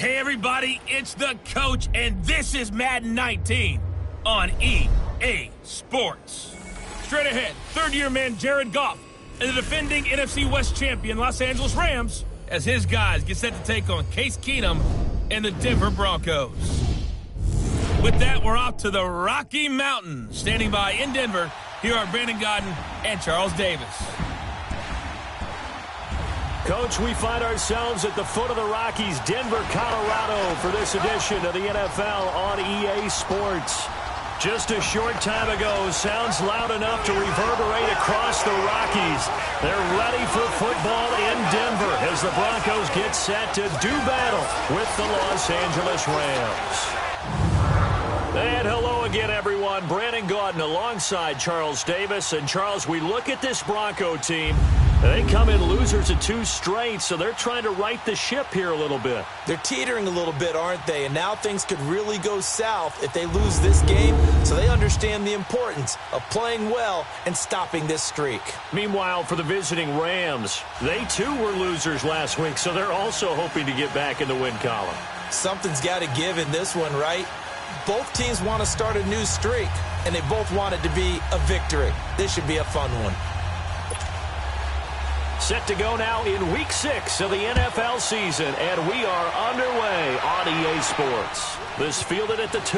Hey everybody, it's the coach, and this is Madden 19 on EA Sports. Straight ahead, third-year man Jared Goff and the defending NFC West champion Los Angeles Rams as his guys get set to take on Case Keenum and the Denver Broncos. With that, we're off to the Rocky Mountains. Standing by in Denver, here are Brandon Godden and Charles Davis. Coach, we find ourselves at the foot of the Rockies, Denver, Colorado, for this edition of the NFL on EA Sports. Just a short time ago, sounds loud enough to reverberate across the Rockies. They're ready for football in Denver as the Broncos get set to do battle with the Los Angeles Rams. And hello again, everyone. Brandon Gaudin alongside Charles Davis. And, Charles, we look at this Bronco team. They come in losers of 2 straight, so they're trying to right the ship here a little bit. They're teetering a little bit, aren't they? And now things could really go south if they lose this game, so they understand the importance of playing well and stopping this streak. Meanwhile, for the visiting Rams, they too were losers last week, so they're also hoping to get back in the win column. Something's got to give in this one, right? Both teams want to start a new streak, and they both want it to be a victory. This should be a fun one. Set to go now in Week 6 of the NFL season, and we are underway on EA Sports. This fielded at the 2.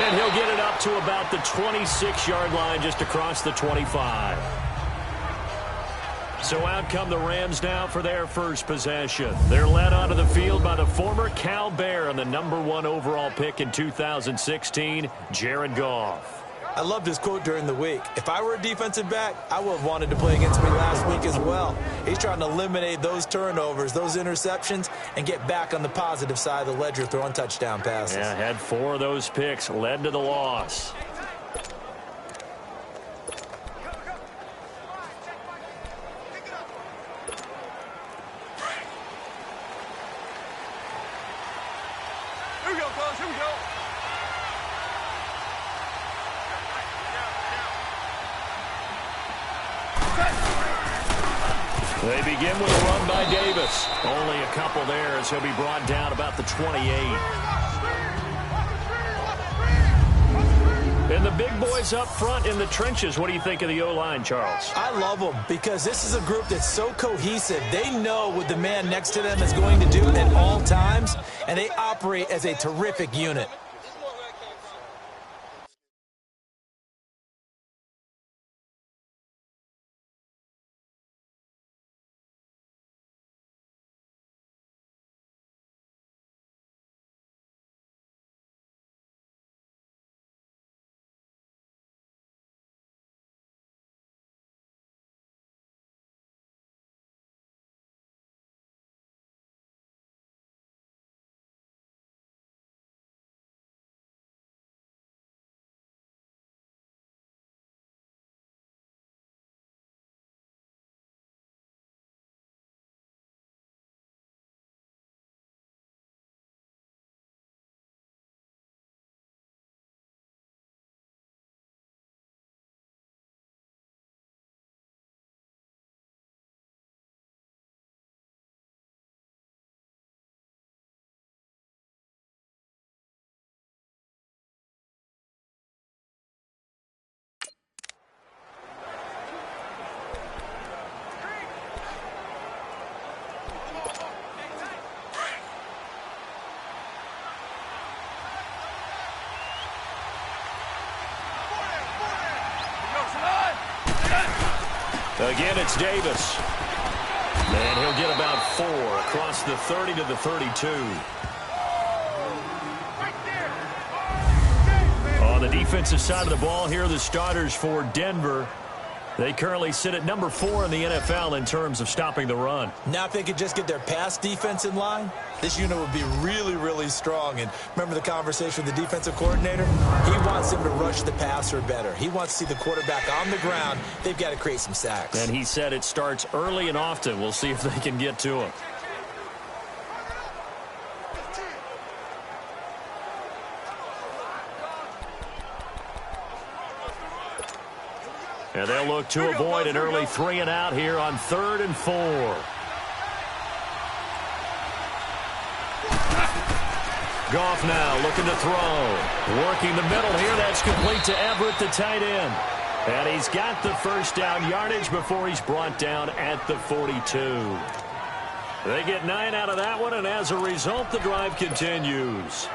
And he'll get it up to about the 26-yard line, just across the 25. So out come the Rams now for their first possession. They're led onto the field by the former Cal Bear and the #1 overall pick in 2016, Jared Goff. I loved his quote during the week. If I were a defensive back, I would have wanted to play against me last week as well. He's trying to eliminate those turnovers, those interceptions, and get back on the positive side of the ledger throwing touchdown passes. Yeah, had 4 of those picks, led to the loss. Here we go, fellas, here we go. They begin with a run by Davis. Only a couple there as he'll be brought down about the 28. And the big boys up front in the trenches. What do you think of the O-line, Charles? I love them because this is a group that's so cohesive. They know what the man next to them is going to do at all times, and they operate as a terrific unit. Again, it's Davis. And he'll get about 4 across the 30 to the 32. On the defensive side of the ball, here are the starters for Denver. They currently sit at #4 in the NFL in terms of stopping the run. Now if they could just get their pass defense in line, this unit would be really, really strong. And remember the conversation with the defensive coordinator? He wants them to rush the passer better. He wants to see the quarterback on the ground. They've got to create some sacks. And he said it starts early and often. We'll see if they can get to him. And they'll look to avoid an early 3-and-out here on 3rd and 4. Goff now looking to throw. Working the middle here. That's complete to Everett, the tight end. And he's got the first down yardage before he's brought down at the 42. They get 9 out of that one, and as a result, the drive continues.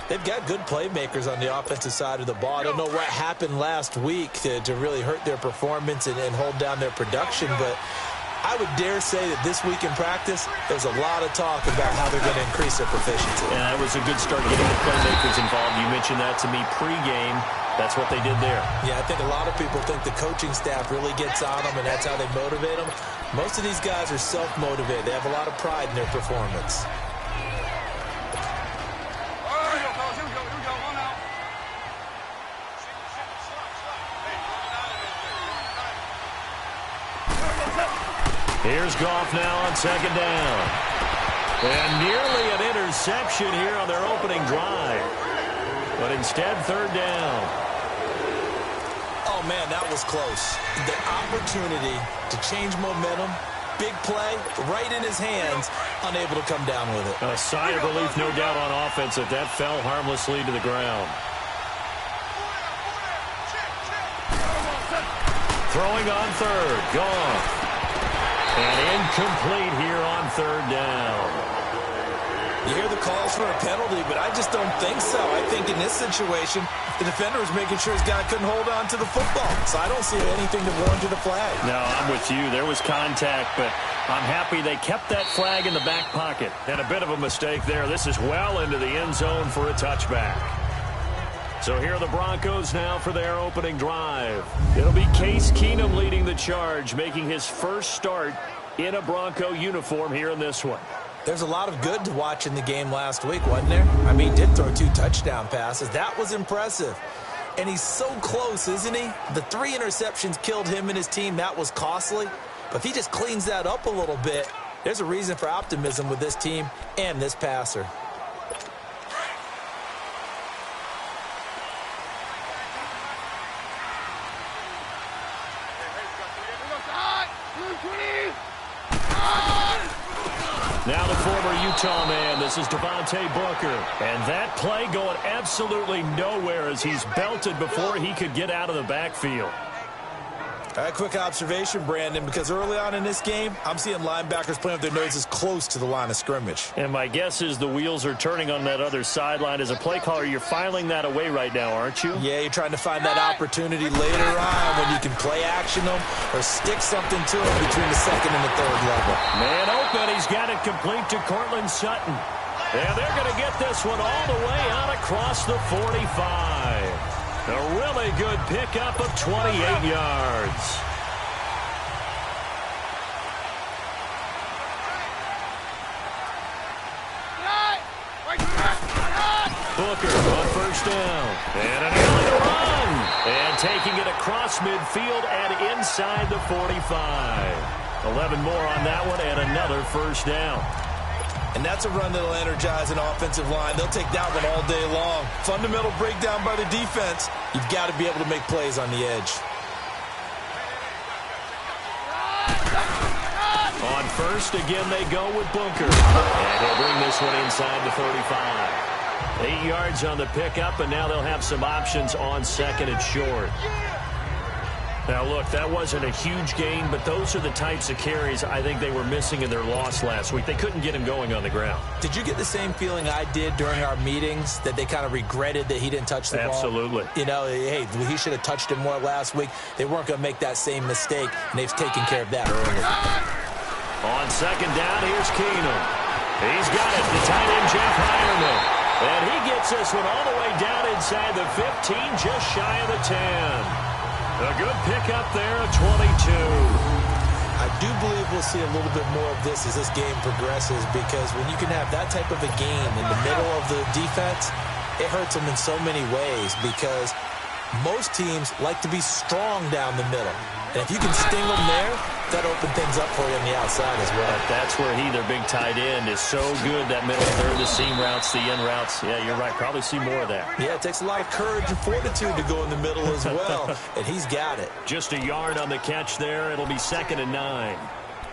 They've got good playmakers on the offensive side of the ball. I don't know what happened last week to really hurt their performance and hold down their production, but I would dare say that this week in practice, there's a lot of talk about how they're going to increase their proficiency. And that was a good start getting the playmakers involved. You mentioned that to me pregame. That's what they did there. Yeah, I think a lot of people think the coaching staff really gets on them, and that's how they motivate them. Most of these guys are self-motivated. They have a lot of pride in their performance. Here's Goff now on second down. And nearly an interception here on their opening drive. But instead, third down. Oh, man, that was close. The opportunity to change momentum, big play, right in his hands, unable to come down with it. A sigh of relief, no doubt, on offense that fell harmlessly to the ground. Throwing on third, Goff. And incomplete here on third down. You hear the calls for a penalty, but I just don't think so. I think in this situation, the defender was making sure his guy couldn't hold on to the football. So I don't see anything to warrant a flag. No, I'm with you. There was contact, but I'm happy they kept that flag in the back pocket. And a bit of a mistake there. This is well into the end zone for a touchback. So here are the Broncos now for their opening drive. It'll be Case Keenum leading the charge, making his first start in a Bronco uniform here in this one. There's a lot of good to watch in the game last week, wasn't there? I mean, he did throw 2 touchdown passes. That was impressive. And he's so close, isn't he? The 3 interceptions killed him and his team. That was costly. But if he just cleans that up a little bit, there's a reason for optimism with this team and this passer. Now the former Utah man, this is Devontae Booker. And that play going absolutely nowhere as he's belted before he could get out of the backfield. All right, quick observation, Brandon, because early on in this game, I'm seeing linebackers playing with their noses close to the line of scrimmage. And my guess is the wheels are turning on that other sideline. As a play caller, you're filing that away right now, aren't you? Yeah, you're trying to find that opportunity later on when you can play action them or stick something to them between the second and the third level. Man open, he's got it complete to Cortland Sutton. And they're going to get this one all the way out across the 45. A really good pickup of 28 yards. Booker on first down. And an early run. And taking it across midfield and inside the 45. 11 more on that one and another first down. And that's a run that'll energize an offensive line. They'll take that one all day long. Fundamental breakdown by the defense. You've got to be able to make plays on the edge. On first, again, they go with Booker. And he'll bring this one inside the 35. 8 yards on the pickup, and now they'll have some options on second and short. Now, look, that wasn't a huge gain, but those are the types of carries I think they were missing in their loss last week. They couldn't get him going on the ground. Did you get the same feeling I did during our meetings, that they kind of regretted that he didn't touch the ball? Absolutely. You know, hey, he should have touched it more last week. They weren't going to make that same mistake, and they've taken care of that early. On second down, here's Keenum. He's got it, the tight end, Jeff Heuerman. And he gets this one all the way down inside the 15, just shy of the 10. A good pickup there at 22. I do believe we'll see a little bit more of this as this game progresses, because when you can have that type of a game in the middle of the defense, it hurts them in so many ways, because most teams like to be strong down the middle. And if you can sting them there, that opens things up for you on the outside as well. That's where their big tight end, is so good, that middle third, the seam routes, the in routes. Yeah, you're right. Probably see more of that. Yeah, it takes a lot of courage and fortitude to go in the middle as well, and he's got it. Just a yard on the catch there. It'll be 2nd and 9.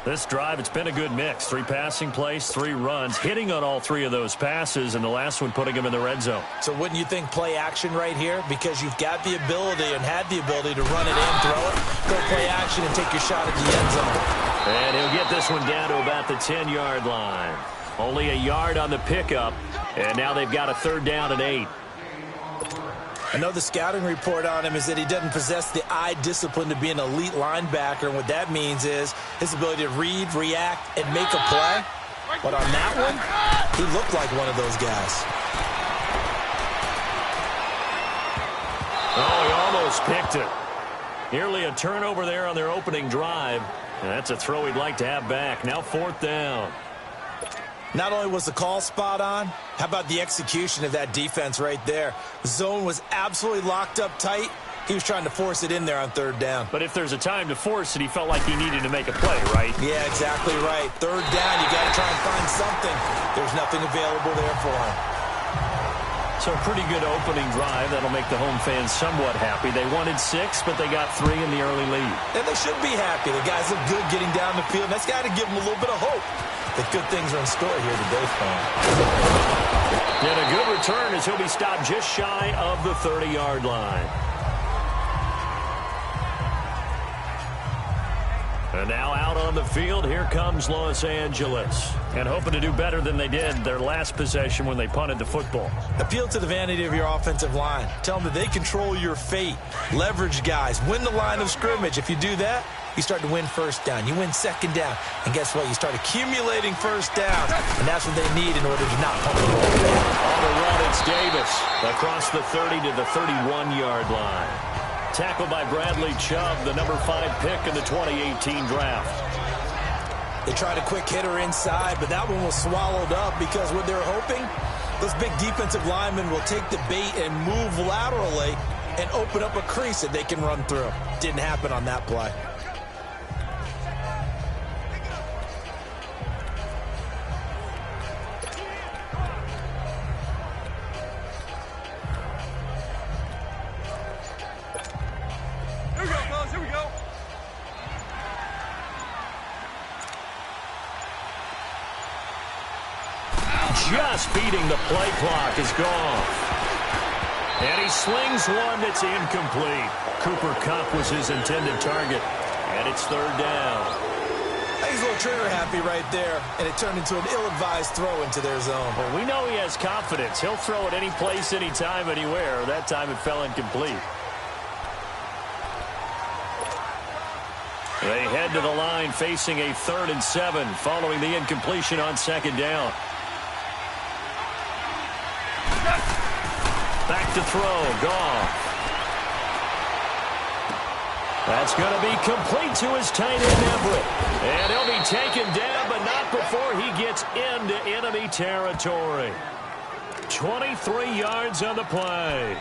This drive, it's been a good mix. 3 passing plays, 3 runs, hitting on all 3 of those passes, and the last one putting him in the red zone. So wouldn't you think play action right here? Because you've got the ability and had the ability to run it in, throw it, go play action, and take your shot at the end zone. And he'll get this one down to about the 10-yard line. Only a yard on the pickup, and now they've got a 3rd down and 8. I know the scouting report on him is that he doesn't possess the eye discipline to be an elite linebacker, and what that means is his ability to read, react, and make a play. But on that one, he looked like one of those guys. Oh, he almost picked it. Nearly a turnover there on their opening drive. And that's a throw he'd like to have back. Now 4th down. Not only was the call spot on, how about the execution of that defense right there? The zone was absolutely locked up tight. He was trying to force it in there on 3rd down. But if there's a time to force it, he felt like he needed to make a play, right? Yeah, exactly right. 3rd down, you got to try and find something. There's nothing available there for him. So a pretty good opening drive. That'll make the home fans somewhat happy. They wanted 6, but they got 3 in the early lead. And they should be happy. The guys look good getting down the field. That's got to give them a little bit of hope that good things are in store here today for him. And a good return as he'll be stopped just shy of the 30-yard line. And now out on the field, here comes Los Angeles. And hoping to do better than they did their last possession when they punted the football. Appeal to the vanity of your offensive line. Tell them that they control your fate. Leverage guys. Win the line of scrimmage. If you do that, you start to win 1st down. You win 2nd down. And guess what? You start accumulating 1st downs. And that's what they need in order to not pump the ball. On the run, it's Davis. Across the 30 to the 31-yard line. Tackled by Bradley Chubb, the number 5 pick in the 2018 draft. They tried a quick hitter inside, but that one was swallowed up because what they're hoping, those big defensive linemen will take the bait and move laterally and open up a crease that they can run through. Didn't happen on that play. Here we go. Just beating the play clock is gone. And he slings one that's incomplete. Cooper Kupp was his intended target. And it's 3rd down. He's a little trigger happy right there, and it turned into an ill-advised throw into their zone. Well, we know he has confidence. He'll throw it any place, anytime, anywhere. That time it fell incomplete. They head to the line facing a 3rd and 7 following the incompletion on 2nd down. Back to throw. Goff. That's going to be complete to his tight end, Everett. And he'll be taken down, but not before he gets into enemy territory. 23 yards on the play.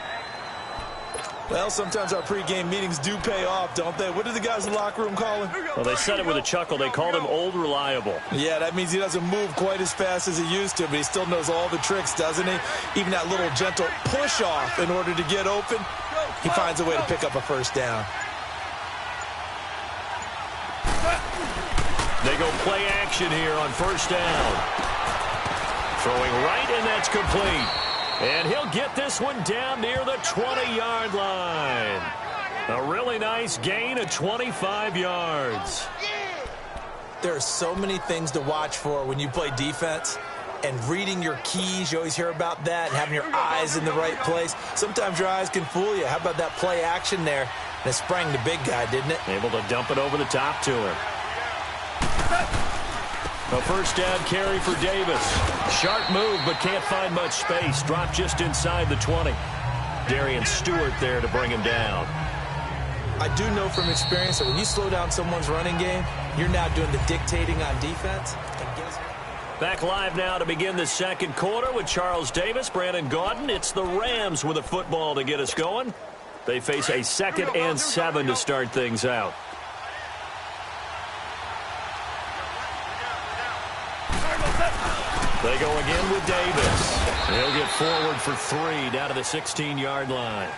Well, sometimes our pregame meetings do pay off, don't they? What do the guys in the locker room call him? Well, they said it with a chuckle. They called him Old Reliable. Yeah, that means he doesn't move quite as fast as he used to, but he still knows all the tricks, doesn't he? Even that little gentle push-off in order to get open, he finds a way to pick up a 1st down. They go play action here on 1st down. Throwing right, and that's complete. And he'll get this one down near the 20-yard line. A really nice gain of 25 yards. There are so many things to watch for when you play defense. And reading your keys, you always hear about that, and having your eyes in the right place. Sometimes your eyes can fool you. How about that play action there? And it sprang the big guy, didn't it? Able to dump it over the top to him. A 1st down carry for Davis. Sharp move, but can't find much space. Dropped just inside the 20. Darian Stewart there to bring him down. I do know from experience that when you slow down someone's running game, you're now doing the dictating on defense. Back live now to begin the 2nd quarter with Charles Davis, Brandon Gaudin. It's the Rams with a football to get us going. They face a 2nd and 7 to start things out. They go again with Davis. He'll get forward for 3 down to the 16-yard line.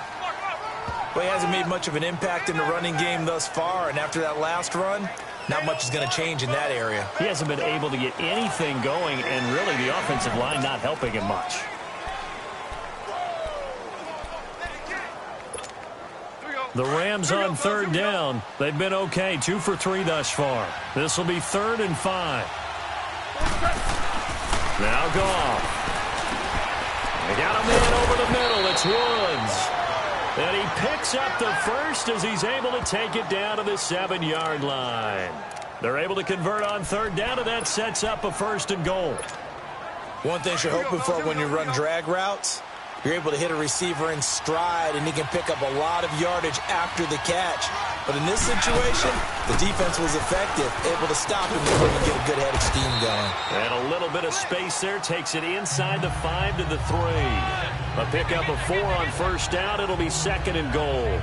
Well, he hasn't made much of an impact in the running game thus far, and after that last run, Not much is going to change in that area. He hasn't been able to get anything going, and really the offensive line not helping him much. The Rams on third down. They've been okay, 2 for 3 thus far. This will be 3rd and 5. Now Goff. They got a man over the middle. It's Woods. And he picks up the first as he's able to take it down to the 7-yard line. They're able to convert on third down, and that sets up a 1st and goal. One thing you're hoping for when you run drag routes, you're able to hit a receiver in stride, and he can pick up a lot of yardage after the catch. But in this situation, the defense was effective, able to stop him before he get a good head of steam going. And a little bit of space there takes it inside the 5 to the 3. A pickup of 4 on 1st down. It'll be 2nd and goal.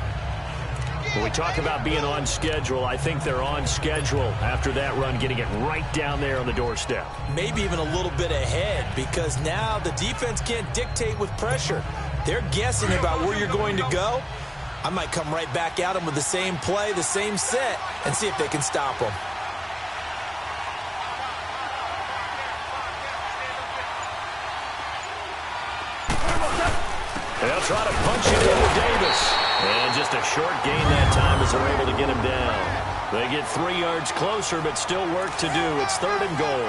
When we talk about being on schedule, I think they're on schedule after that run, getting it right down there on the doorstep. Maybe even a little bit ahead, because now the defense can't dictate with pressure. They're guessing about where you're going to go. I might come right back at them with the same play, the same set, and see if they can stop them. They'll try to punch it into Davis. And just a short gain that time as they're able to get him down. They get 3 yards closer, but still work to do. It's 3rd and goal.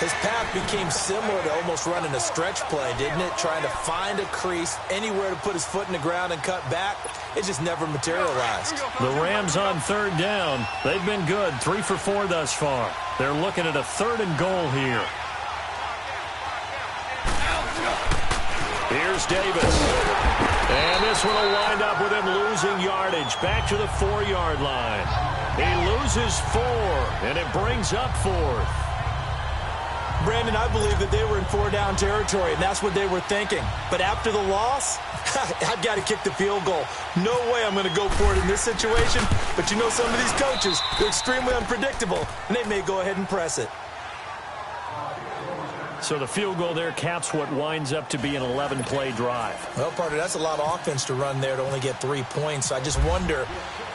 His path became similar to almost running a stretch play, didn't it? Trying to find a crease, anywhere to put his foot in the ground and cut back. It just never materialized. The Rams on third down. They've been good, 3 for 4 thus far. They're looking at a 3rd and goal here. Here's Davis. And this one will wind up with him losing yardage. Back to the 4-yard line. He loses 4, and it brings up 4th. Brandon, I believe that they were in 4-down territory, and that's what they were thinking. But after the loss, I've got to kick the field goal. No way I'm going to go for it in this situation. But you know, some of these coaches, they're extremely unpredictable, and they may go ahead and press it. So the field goal there caps what winds up to be an 11-play drive. Well, partner, that's a lot of offense to run there to only get 3 points. So I just wonder,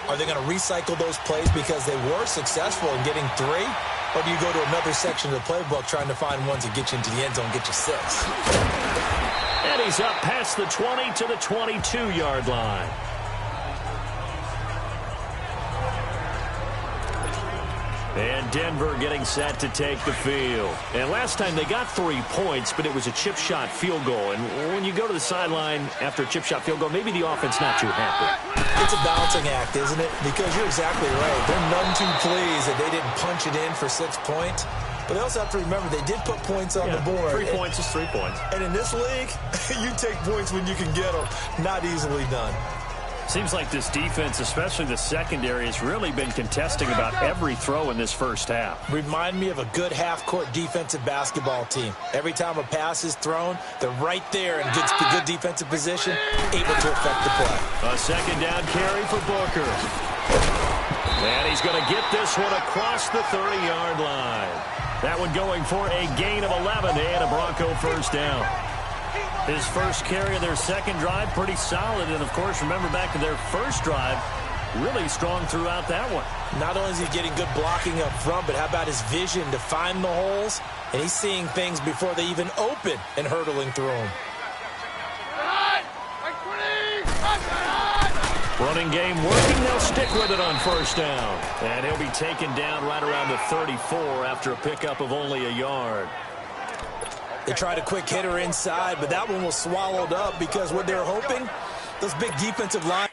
are they going to recycle those plays because they were successful in getting 3? Or do you go to another section of the playbook trying to find ones that get you into the end zone, get you 6? And he's up past the 20 to the 22-yard line. And Denver getting set to take the field. And last time they got 3 points, but it was a chip shot field goal. And when you go to the sideline after a chip shot field goal, maybe the offense not too happy. It's a balancing act, isn't it? Because you're exactly right. They're none too pleased that they didn't punch it in for 6 points. But they also have to remember they did put points on the board. 3 points is 3 points. And in this league, you take points when you can get them. Not easily done. Seems like this defense, especially the secondary, has really been contesting about every throw in this first half. Remind me of a good half-court defensive basketball team. Every time a pass is thrown, they're right there in good defensive position, able to affect the play. A 2nd down carry for Booker. And he's going to get this one across the 30-yard line. That one going for a gain of 11 and a Bronco 1st down. His first carry of their 2nd drive, pretty solid. And, of course, remember back to their first drive, really strong throughout that one. Not only is he getting good blocking up front, but how about his vision to find the holes? And he's seeing things before they even open and hurdling through them. Running game working. They'll stick with it on 1st down. And he'll be taken down right around the 34 after a pickup of only a yard. They tried a quick hitter inside, but that one was swallowed up because what they're hoping, those big defensive line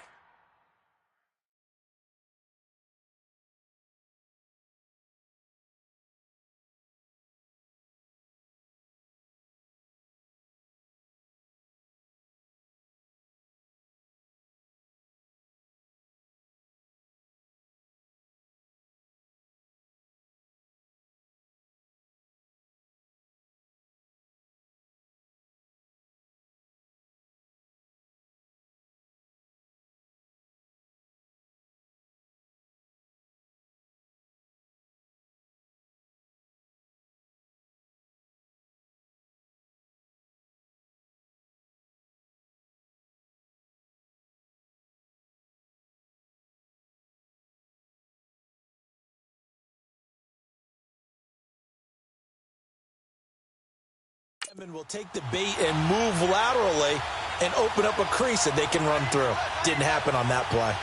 Will take the bait and move laterally and open up a crease that they can run through. Didn't happen on that play.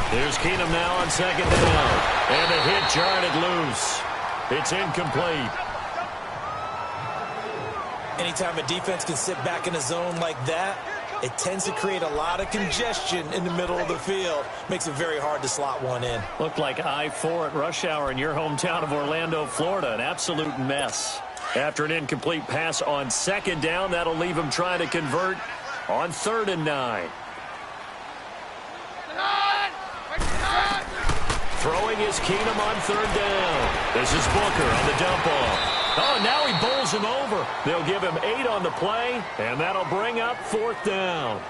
Here's Keenum now on second down. And the hit jarred it loose. It's incomplete. Anytime a defense can sit back in a zone like that, it tends to create a lot of congestion in the middle of the field. Makes it very hard to slot one in. Looked like I-4 at rush hour in your hometown of Orlando, Florida. An absolute mess. After an incomplete pass on second down, that'll leave him trying to convert on 3rd and 9. Throwing is Keenum on 3rd down. This is Booker on the dump off. Oh, now he bowls him over. They'll give him 8 on the play, and that'll bring up 4th down.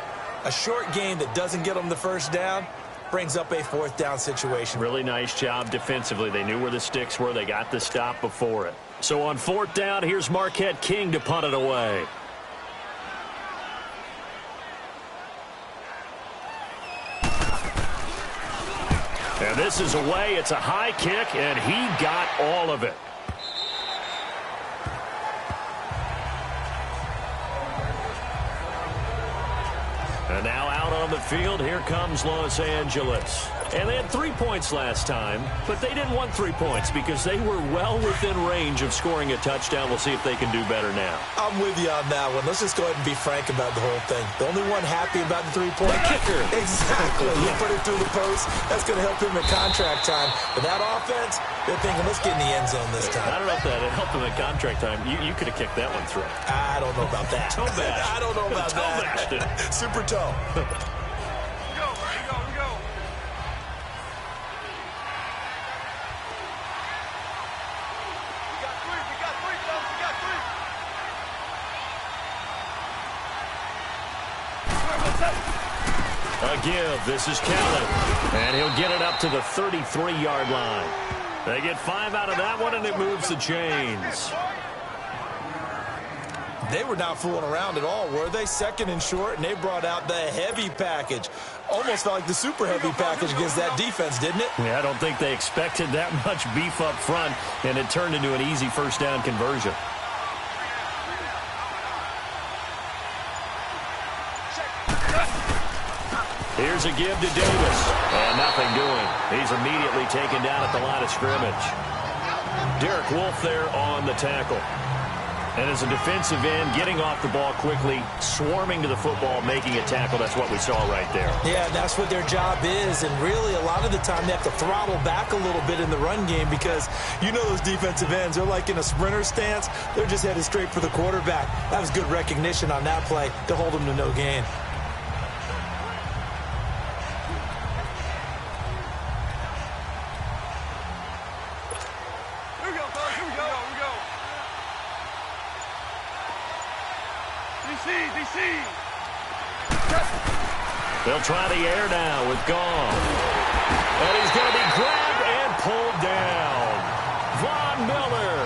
A short game that doesn't get them the first down brings up a 4th down situation. Really nice job defensively. They knew where the sticks were. They got the stop before it. So on 4th down, here's Marquette King to punt it away. And this is away. It's a high kick, and he got all of it. And now out on the field, here comes Los Angeles. And they had 3 points last time, but they didn't want 3 points because they were well within range of scoring a touchdown. We'll see if they can do better now. I'm with you on that one. Let's just go ahead and be frank about the whole thing. The only one happy about the 3-point kicker. Exactly. He put it through the post. That's going to help him at contract time. But that offense, they're thinking, let's get in the end zone this time. I don't know if that helped him at contract time. You could have kicked that one through. I don't know about that. Toe bash. I don't know about toe that. Bashed it. Super toe. A give. This is Kelly. And he'll get it up to the 33-yard line. They get 5 out of that one, and it moves the chains. They were not fooling around at all, were they? 2nd and short, and they brought out the heavy package. Almost felt like the super heavy package against that defense, didn't it? Yeah, I don't think they expected that much beef up front, and it turned into an easy 1st down conversion. Here's a give to Davis. And nothing doing. He's immediately taken down at the line of scrimmage. Derek Wolfe there on the tackle. And as a defensive end, getting off the ball quickly, swarming to the football, making a tackle. That's what we saw right there. Yeah, that's what their job is. And really, a lot of the time, they have to throttle back a little bit in the run game because you know those defensive ends, they're like in a sprinter stance. They're just headed straight for the quarterback. That was good recognition on that play to hold them to no gain. They'll try the air now with Goff. And he's going to be grabbed and pulled down. Von Miller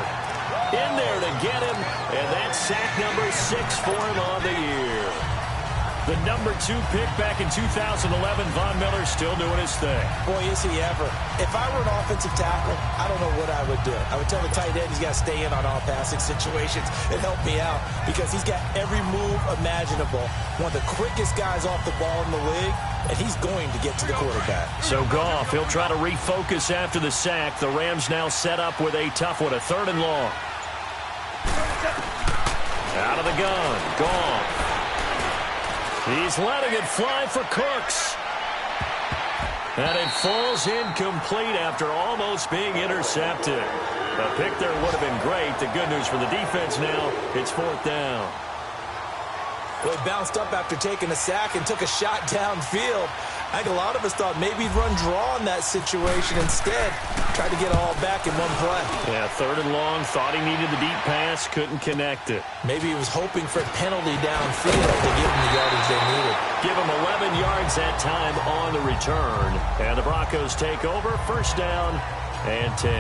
in there to get him. And that's sack number 6 for him on the year. The number 2 pick back in 2011, Von Miller still doing his thing. Boy, is he ever. If I were an offensive tackle, I don't know what I would do. I would tell the tight end he's got to stay in on all passing situations and help me out because he's got every move imaginable. One of the quickest guys off the ball in the league, and he's going to get to the quarterback. So Goff, he'll try to refocus after the sack. The Rams now set up with a tough one, a 3rd and long. Out of the gun, Goff. He's letting it fly for Cooks. And it falls incomplete after almost being intercepted. A pick there would have been great. The good news for the defense now, it's 4th down. Well, he bounced up after taking a sack and took a shot downfield. I think a lot of us thought maybe he'd run draw in that situation instead. Tried to get it all back in one play. Yeah, 3rd and long. Thought he needed the deep pass. Couldn't connect it. Maybe he was hoping for a penalty downfield to give him the yardage they needed. Give him 11 yards that time on the return. And the Broncos take over. 1st down and 10.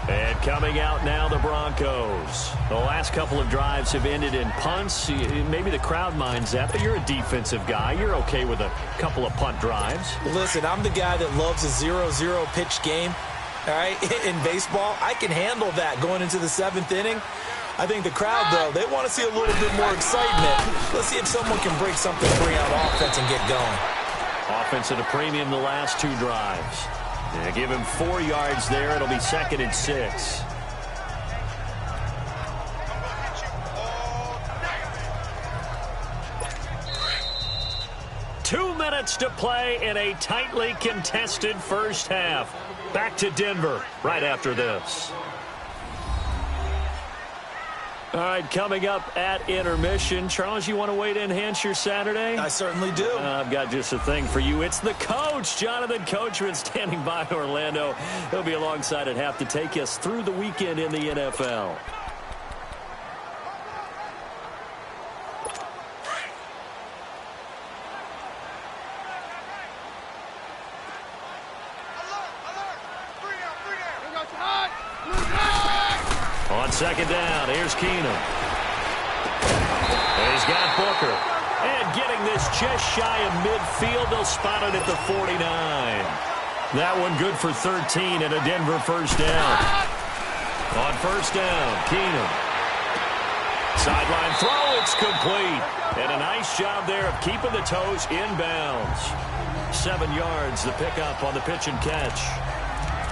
And coming out now, the Broncos. The last couple of drives have ended in punts. Maybe the crowd minds that, but you're a defensive guy. You're okay with a couple of punt drives. Listen, I'm the guy that loves a 0-0 pitch game. all right, in baseball. I can handle that going into the 7th inning. I think the crowd, though, they want to see a little bit more excitement. Let's see if someone can break something free on offense and get going. Offense at a premium the last 2 drives. Yeah, give him 4 yards there. It'll be 2nd and 6. Two minutes to play in a tightly contested first half. Back to Denver right after this. All right, coming up at intermission. Charles, you want to wait in, enhance your Saturday? I certainly do. I've got just a thing for you. It's the coach, Jonathan Coachman, standing by in Orlando. He'll be alongside at half to take us through the weekend in the NFL. On 2nd down, here's Keenum. He's got Booker. And getting this just shy of midfield, they'll spot it at the 49. That one good for 13 and a Denver first down. On 1st down, Keenum. Sideline throw, it's complete. And a nice job there of keeping the toes inbounds. 7 yards, the pickup on the pitch and catch.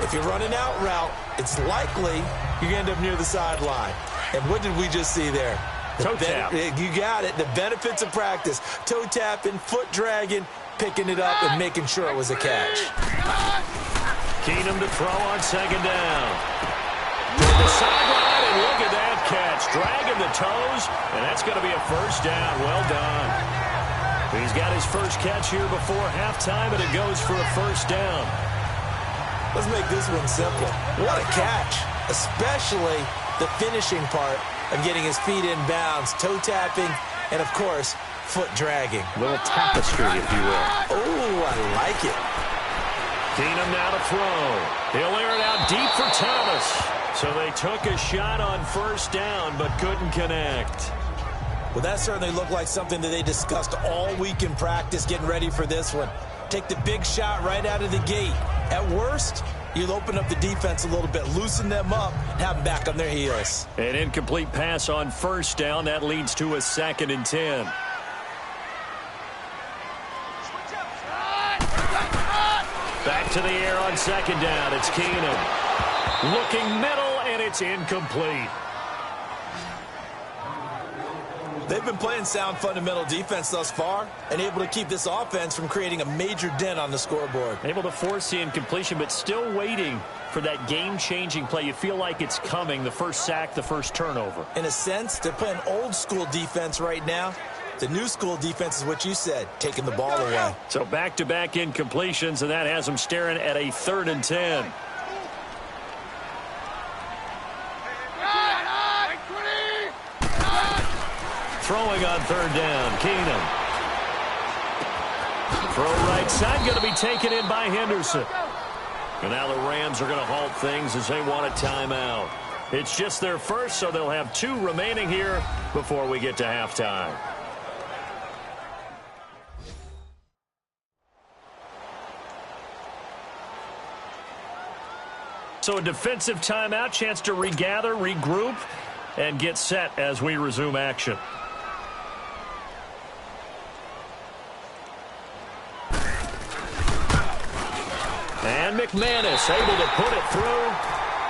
If you're running out route, it's likely you're going to end up near the sideline. And what did we just see there? Toe tap. You got it. The benefits of practice. Toe tapping, foot dragging, picking it up, and making sure it was a catch. Keenum to throw on 2nd down. To the sideline, and look at that catch. Dragging the toes, and that's going to be a first down. Well done. He's got his first catch here before halftime, and it goes for a first down. Let's make this one simple. What a catch, especially the finishing part of getting his feet in bounds, toe tapping, and, of course, foot dragging. A little tapestry, if you will. Oh, I like it. Keenum now to throw. He'll air it out deep for Thomas. So they took a shot on 1st down, but couldn't connect. Well, that certainly looked like something that they discussed all week in practice getting ready for this one. Take the big shot right out of the gate. At worst, you'll open up the defense a little bit, loosen them up, and have them back on their heels. An incomplete pass on 1st down. That leads to a 2nd and 10. Back to the air on 2nd down. It's Keenum. Looking middle, and it's incomplete. They've been playing sound fundamental defense thus far and able to keep this offense from creating a major dent on the scoreboard. Able to force the incompletion, but still waiting for that game-changing play. You feel like it's coming, the first sack, the first turnover. In a sense, they're playing old-school defense right now. The new school defense is what you said, taking the ball away. So back-to-back incompletions, and that has them staring at a 3rd and 10. Throwing on 3rd down, Keenum. Throw right side, going to be taken in by Henderson. And now the Rams are going to halt things as they want a timeout. It's just their first, so they'll have 2 remaining here before we get to halftime. So a defensive timeout, chance to regather, regroup, and get set as we resume action. And McManus able to put it through.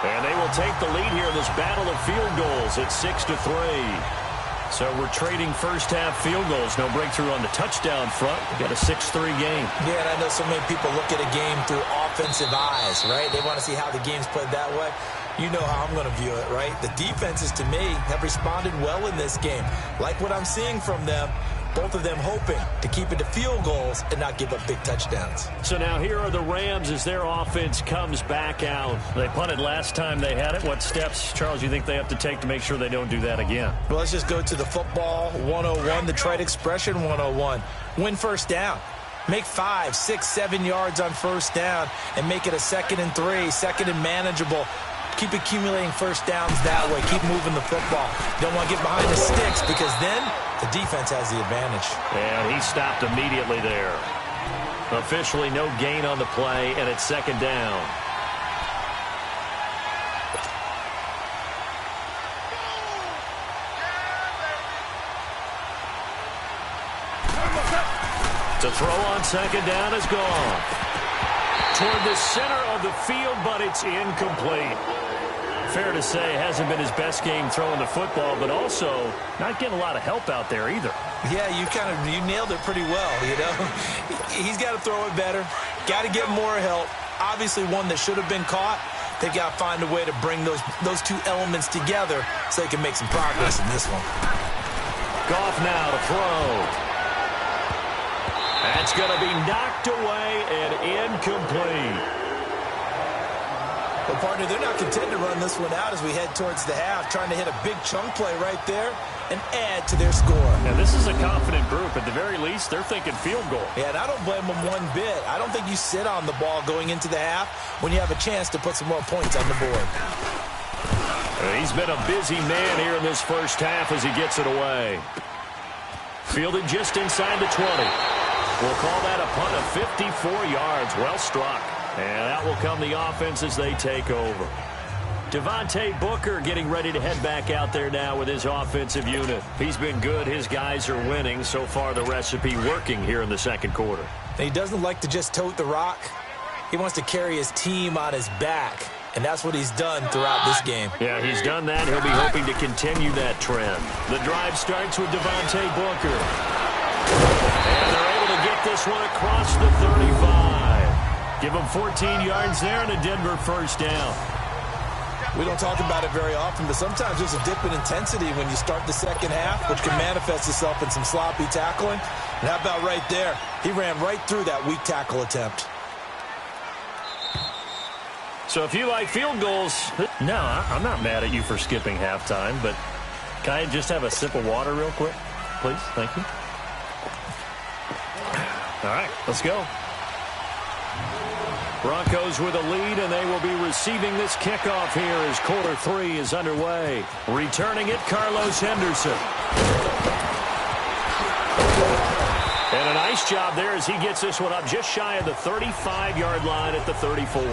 And they will take the lead here in this battle of field goals at 6-3. So we're trading first half field goals. No breakthrough on the touchdown front. We got a 6-3 game. Yeah, and I know so many people look at a game through offensive eyes, right? They want to see how the game's played that way. You know how I'm going to view it, right? The defenses, to me, have responded well in this game. Like what I'm seeing from them. Both of them hoping to keep it to field goals and not give up big touchdowns. So now here are the Rams as their offense comes back out. They punted last time they had it. What steps, Charles, you think they have to take to make sure they don't do that again? Well, let's just go to the football 101, the trite expression 101. Win first down. Make 5, 6, 7 yards on first down and make it a 2nd and 3, 2nd and manageable. Keep accumulating first downs that way. Keep moving the football. Don't want to get behind the sticks because then the defense has the advantage. And he stopped immediately there. Officially no gain on the play, and it's 2nd down. To throw on second down is gone. Toward the center of the field, but it's incomplete. Fair to say, hasn't been his best game throwing the football, but also not getting a lot of help out there either. Yeah, you nailed it pretty well, you know. He's got to throw it better. Got to get more help. Obviously one that should have been caught. They've got to find a way to bring those two elements together so they can make some progress in this one. Goff now to throw. That's going to be knocked away and incomplete. Well, partner, they're not content to run this one out as we head towards the half, trying to hit a big chunk play right there and add to their score. Now, this is a confident group. At the very least, they're thinking field goal. Yeah, and I don't blame them one bit. I don't think you sit on the ball going into the half when you have a chance to put some more points on the board. He's been a busy man here in this first half as he gets it away. Fielded just inside the 20. We'll call that a punt of 54 yards. Well struck. And out will come the offense as they take over. Devontae Booker getting ready to head back out there now with his offensive unit. He's been good. His guys are winning. So far, the recipe working here in the second quarter. And he doesn't like to just tote the rock. He wants to carry his team on his back. And that's what he's done throughout this game. Yeah, he's done that. He'll be hoping to continue that trend. The drive starts with Devontae Booker. And they're able to get this one across the 35. Give him 14 yards there and a Denver first down. We don't talk about it very often, but sometimes there's a dip in intensity when you start the second half, which can manifest itself in some sloppy tackling. And how about right there? He ran right through that weak tackle attempt. So if you like field goals, no, I'm not mad at you for skipping halftime, but can I just have a sip of water real quick, please? Thank you. All right, let's go. Broncos with a lead, and they will be receiving this kickoff here as quarter 3 is underway. Returning it, Carlos Henderson. And a nice job there as he gets this one up just shy of the 35-yard line at the 34.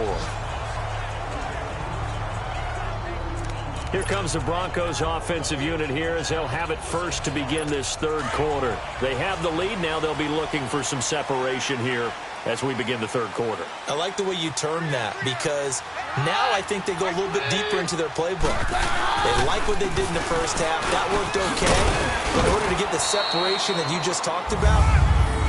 Here comes the Broncos offensive unit here as they'll have it first to begin this third quarter. They have the lead. Now they'll be looking for some separation here as we begin the third quarter. I like the way you term that because now I think they go a little bit deeper into their playbook. They like what they did in the first half. That worked okay. But in order to get the separation that you just talked about,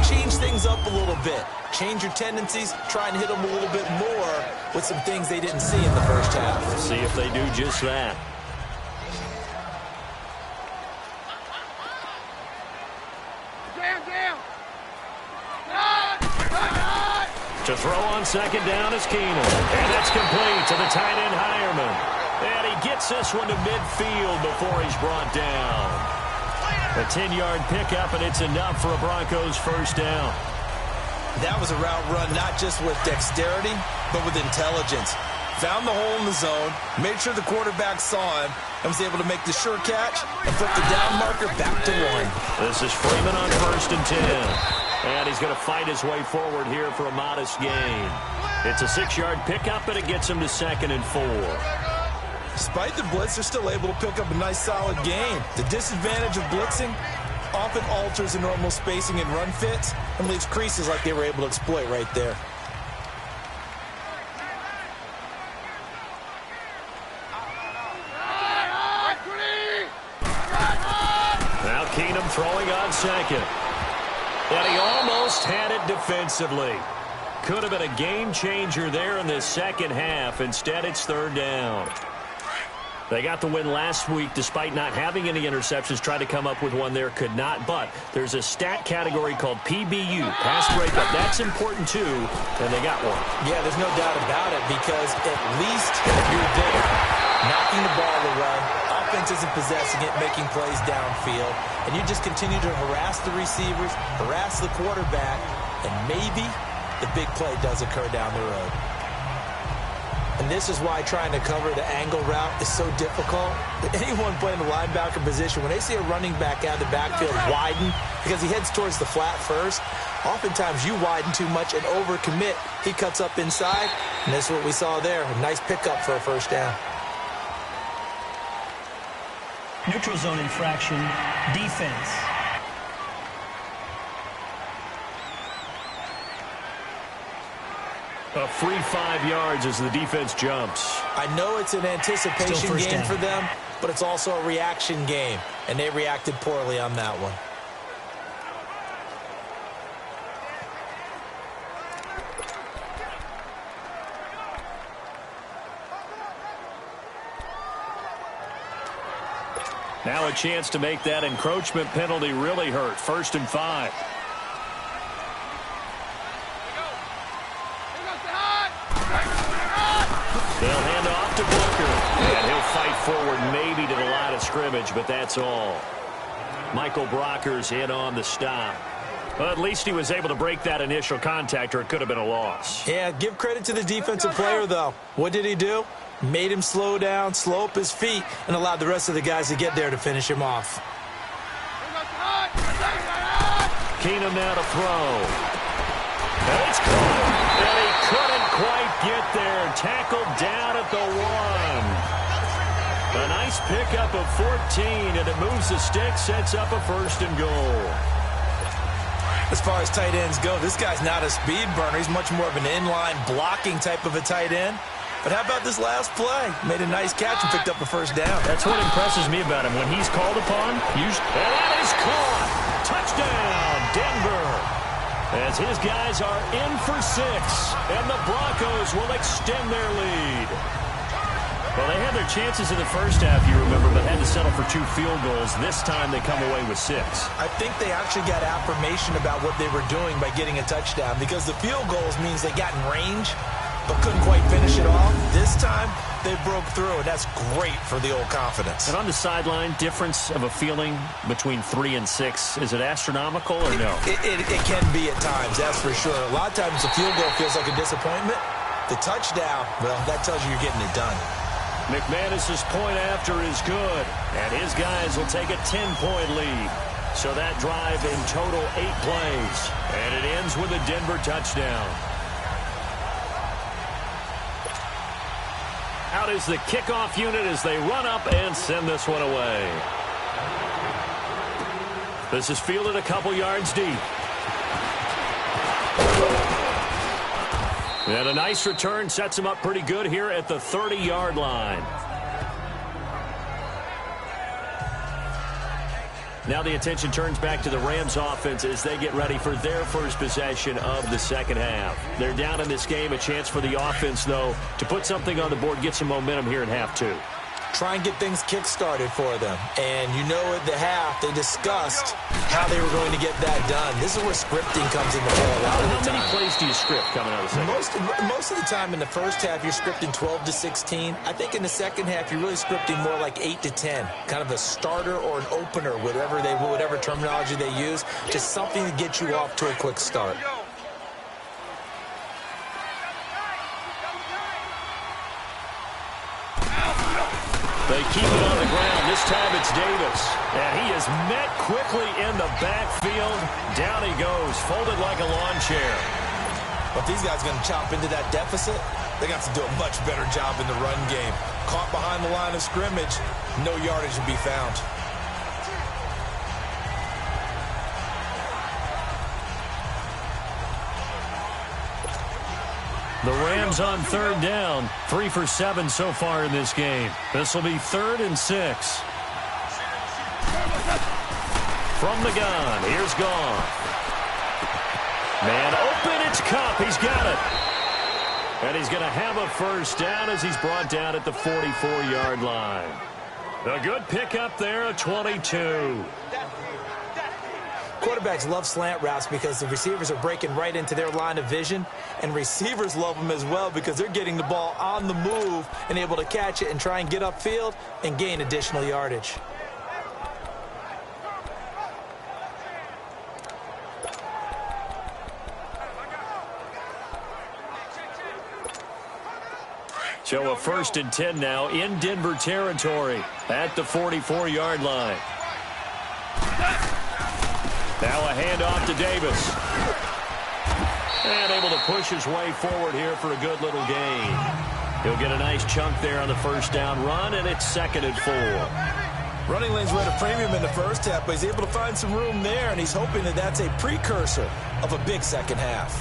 change things up a little bit. Change your tendencies. Try and hit them a little bit more with some things they didn't see in the first half. See if they do just that. To throw on second down is Keenan. And it's complete to the tight end Hireman. And he gets this one to midfield before he's brought down. A 10-yard pickup, and it's enough for a Broncos first down. That was a route run not just with dexterity, but with intelligence. Found the hole in the zone, made sure the quarterback saw him, and was able to make the sure catch and flip the down marker back to 1. This is Freeman on 1st and 10. And he's going to fight his way forward here for a modest gain. It's a 6-yard pickup, and it gets him to 2nd and 4. Despite the blitz, they're still able to pick up a nice, solid gain. The disadvantage of blitzing often alters the normal spacing and run fits and leaves creases like they were able to exploit right there. Now Keenum throwing on second. And he almost had it defensively. Could have been a game changer there in the second half. Instead, it's 3rd down. They got the win last week despite not having any interceptions. Tried to come up with one there, could not. But there's a stat category called PBU, pass breakup. That's important too, and they got one. Yeah, there's no doubt about it because at least you're there. Knocking the ball away, offense isn't possessing it, making plays downfield, and you just continue to harass the receivers, harass the quarterback, and maybe the big play does occur down the road. And this is why trying to cover the angle route is so difficult. Anyone playing the linebacker position, when they see a running back out of the backfield widen because he heads towards the flat first, oftentimes you widen too much and overcommit. He cuts up inside, and this is what we saw there. A nice pickup for a first down. Neutral zone infraction, defense. A free 5 yards as the defense jumps. I know it's an anticipation game for them, but it's also a reaction game, and they reacted poorly on that one. Now a chance to make that encroachment penalty really hurt. 1st and 5. They'll hand off to Booker. And he'll fight forward maybe to the line of scrimmage, but that's all. Michael Brocker's in on the stop. Well, at least he was able to break that initial contact, or it could have been a loss. Yeah, give credit to the defensive player, though. What did he do? Made him slow down, slow up his feet, and allowed the rest of the guys to get there to finish him off. Keenum now to throw. And it's caught. And he couldn't quite get there. Tackled down at the 1. A nice pickup of 14, and it moves the stick, sets up a 1st and goal. As far as tight ends go, this guy's not a speed burner. He's much more of an inline blocking type of a tight end. But how about this last play? Made a nice catch and picked up a 1st down. That's what impresses me about him. When he's called upon, usually, and that is caught. Touchdown, Denver. As his guys are in for 6, and the Broncos will extend their lead. Well, they had their chances in the first half, you remember, but had to settle for 2 field goals. This time they come away with 6. I think they actually got affirmation about what they were doing by getting a touchdown, because the field goals means they got in range but couldn't quite finish it off. This time, they broke through, and that's great for the old confidence. And on the sideline, difference of a feeling between 3 and 6, is it astronomical or no? It can be at times, that's for sure. A lot of times the field goal feels like a disappointment. The touchdown, well, that tells you you're getting it done. McManus's point after is good, and his guys will take a 10-point lead. So that drive in total 8 plays, and it ends with a Denver touchdown. Out is the kickoff unit as they run up and send this one away. This is fielded a couple yards deep. And a nice return sets him up pretty good here at the 30-yard line. Now the attention turns back to the Rams offense as they get ready for their first possession of the second half. They're down in this game. A chance for the offense, though, to put something on the board, get some momentum here in half 2. Try and get things kick-started for them. And you know at the half, they discussed how they were going to get that done. This is where scripting comes into play a lot of the time. How many plays do you script coming out of the second? Most of the time in the first half, you're scripting 12 to 16. I think in the second half, you're really scripting more like 8 to 10. Kind of a starter or an opener, whatever terminology they use. Just something to get you off to a quick start. They keep it on the ground. This time it's Davis. And he is met quickly in the backfield. Down he goes, folded like a lawn chair. But these guys are going to chop into that deficit. They got to do a much better job in the run game. Caught behind the line of scrimmage, no yardage to be found. The Rams on 3rd down, 3 for 7 so far in this game. This will be 3rd and 6. From the gun, here's Goff. Man open, it's Kupp. He's got it. And he's going to have a 1st down as he's brought down at the 44-yard line. A good pickup there, a 22. Quarterbacks love slant routes because the receivers are breaking right into their line of vision, and receivers love them as well because they're getting the ball on the move and able to catch it and try and get upfield and gain additional yardage. So a 1st and 10 now in Denver territory at the 44-yard line. Now a handoff to Davis. And able to push his way forward here for a good little gain. He'll get a nice chunk there on the 1st down run, and it's 2nd and 4. Running lanes were at a premium in the first half, but he's able to find some room there, and he's hoping that that's a precursor of a big second half.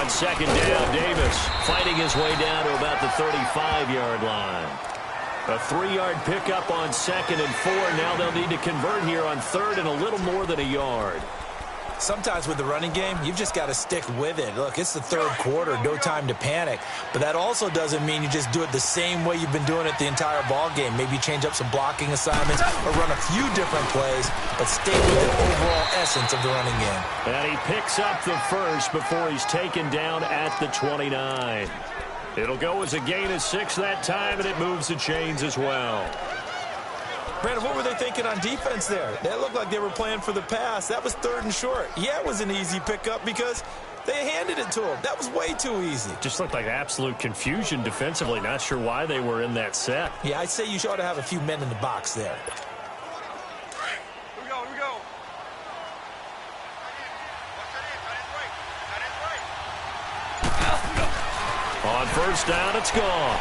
On second down, Davis fighting his way down to about the 35-yard line. A 3-yard pickup on 2nd and 4. Now they'll need to convert here on 3rd and a little more than a yard. Sometimes with the running game, you've just got to stick with it. Look, it's the 3rd quarter, no time to panic. But that also doesn't mean you just do it the same way you've been doing it the entire ball game. Maybe change up some blocking assignments or run a few different plays, but stay with the overall essence of the running game. And he picks up the first before he's taken down at the 29. It'll go as a gain of 6 that time, and it moves the chains as well. Brandon, what were they thinking on defense there? That looked like they were playing for the pass. That was 3rd and short. Yeah, it was an easy pickup because they handed it to him. That was way too easy. Just looked like absolute confusion defensively. Not sure why they were in that set. Yeah, I'd say you ought to have a few men in the box there. Here we go, here we go. On first down, it's gone.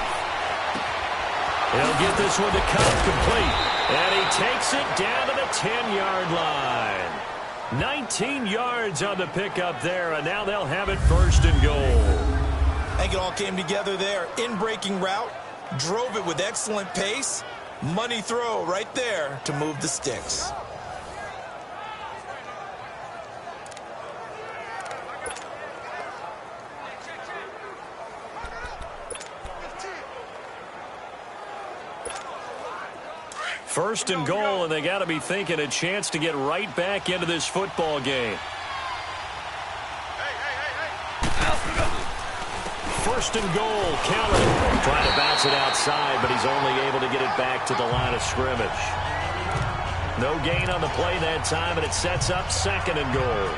He'll get this one to Cup complete. And he takes it down to the 10-yard line. 19 yards on the pickup there, and now they'll have it 1st and goal. I think it all came together there. In-breaking route, drove it with excellent pace. Money throw right there to move the sticks. First and goal, and they got to be thinking a chance to get right back into this football game. First and goal, Kelly trying to bounce it outside, but he's only able to get it back to the line of scrimmage. No gain on the play that time, and it sets up 2nd and goal.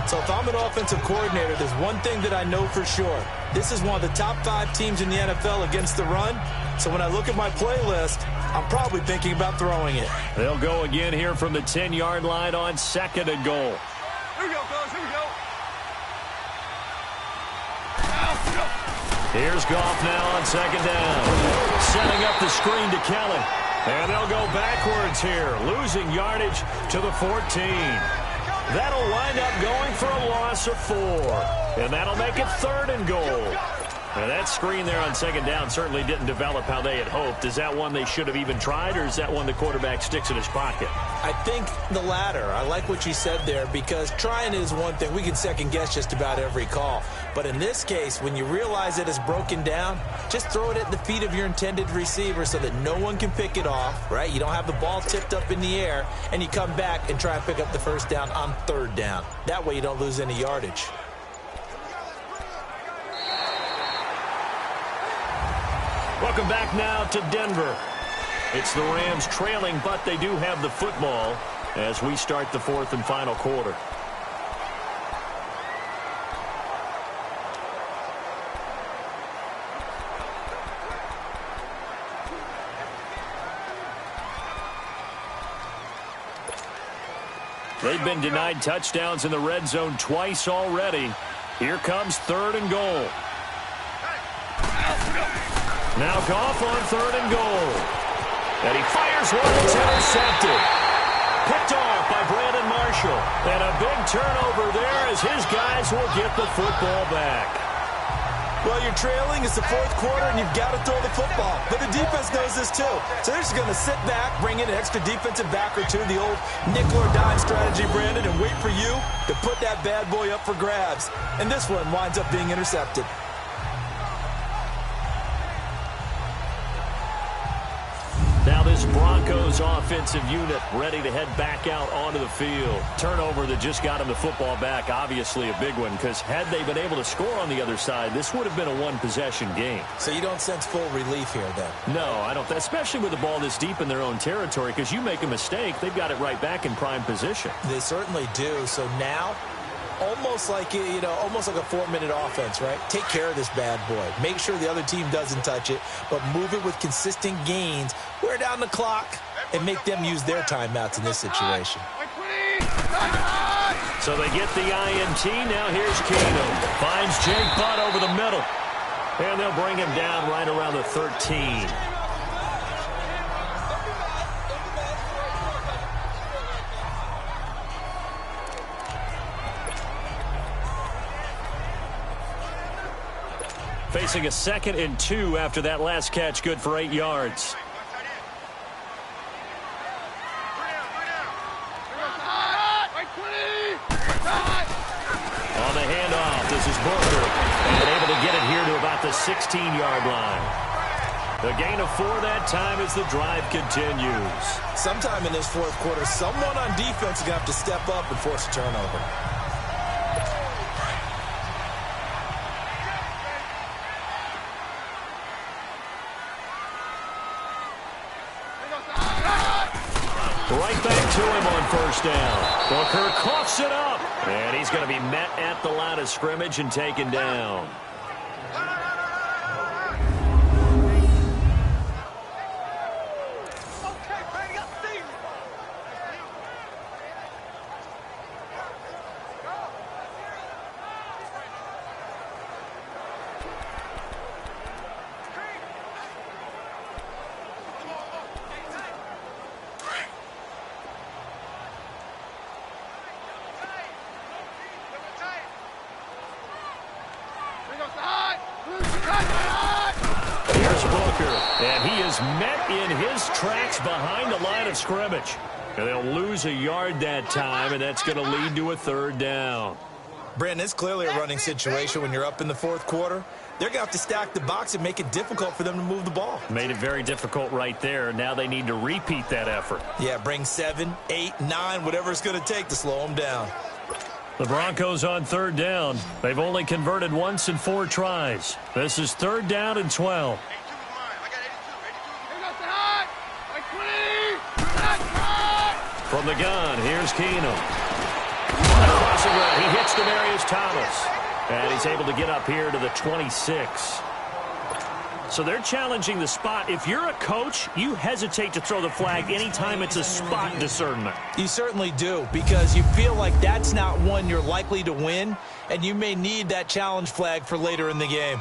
So if I'm an offensive coordinator, there's one thing that I know for sure. This is one of the top 5 teams in the NFL against the run. So when I look at my playlist, I'm probably thinking about throwing it. They'll go again here from the 10-yard line on 2nd and goal. Here we go, fellas, here we go. Here's Goff now on 2nd down. Setting up the screen to Kelly. And they'll go backwards here, losing yardage to the 14. That'll wind up going for a loss of 4. And that'll make it 3rd and goal. Now that screen there on 2nd down certainly didn't develop how they had hoped. Is that one they should have even tried, or is that one the quarterback sticks in his pocket? I think the latter. I like what you said there, because trying is one thing. We can second guess just about every call. But in this case, when you realize it is broken down, just throw it at the feet of your intended receiver so that no one can pick it off, right? You don't have the ball tipped up in the air, and you come back and try and pick up the 1st down on 3rd down. That way you don't lose any yardage. Welcome back now to Denver. It's the Rams trailing, but they do have the football as we start the 4th and final quarter. They've been denied touchdowns in the red zone twice already. Here comes 3rd and goal. Now Goff on 3rd and goal. And he fires one that's intercepted. Picked off by Brandon Marshall. And a big turnover there as his guys will get the football back. Well, you're trailing. It's the 4th quarter, and you've got to throw the football. But the defense knows this, too. So they're just going to sit back, bring in an extra defensive back or two, the old nickel or dime strategy, Brandon, and wait for you to put that bad boy up for grabs. And this one winds up being intercepted. Now this Broncos offensive unit ready to head back out onto the field. Turnover that just got him the football back, obviously a big one, because had they been able to score on the other side, this would have been a one-possession game. So you don't sense full relief here, then? No, I don't, especially with the ball this deep in their own territory, because you make a mistake, they've got it right back in prime position. They certainly do. So now, almost like a 4-minute offense, right? Take care of this bad boy. Make sure the other team doesn't touch it, but move it with consistent gains. Wear down the clock and make them use their timeouts in this situation. So they get the INT. Now here's Keenum. Finds Jake Butt over the middle. And they'll bring him down right around the 13. Facing a 2nd and 2 after that last catch, good for 8 yards. On the handoff, this is Booker, and able to get it here to about the 16-yard line. The gain of 4 that time as the drive continues. Sometime in this fourth quarter, someone on defense is going to have to step up and force a turnover. Right back to him on first down. Booker coughs it up. And he's going to be met at the line of scrimmage and taken down. Here's Booker, and he is met in his tracks behind the line of scrimmage. And they'll lose a yard that time, and that's going to lead to a 3rd down. Brandon, it's clearly a running situation when you're up in the fourth quarter. They're going to have to stack the box and make it difficult for them to move the ball. Made it very difficult right there. Now they need to repeat that effort. Yeah, bring 7, 8, 9, whatever it's going to take to slow them down. The Broncos on 3rd down. They've only converted once in 4 tries. This is 3rd down and 12. From the gun, here's Keenum. Crossing route, he hits Demaryius Thomas. And he's able to get up here to the 26. So they're challenging the spot. If you're a coach, you hesitate to throw the flag anytime it's a spot discernment. You certainly do, because you feel like that's not one you're likely to win, and you may need that challenge flag for later in the game.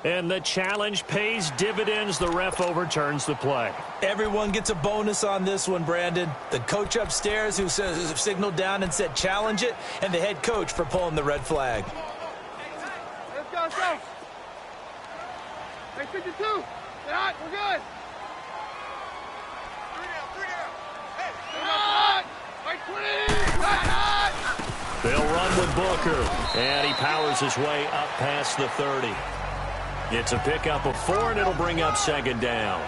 And the challenge pays dividends. The ref overturns the play. Everyone gets a bonus on this one, Brandon. The coach upstairs who signaled down and said challenge it, and the head coach for pulling the red flag. Let's go, let's go. Hey, 52. Get hot, we're good. 3 down. Hey, hot. Right 20. Hot. They'll run with Booker, and he powers his way up past the 30. It's a pickup of 4, and it'll bring up 2nd down.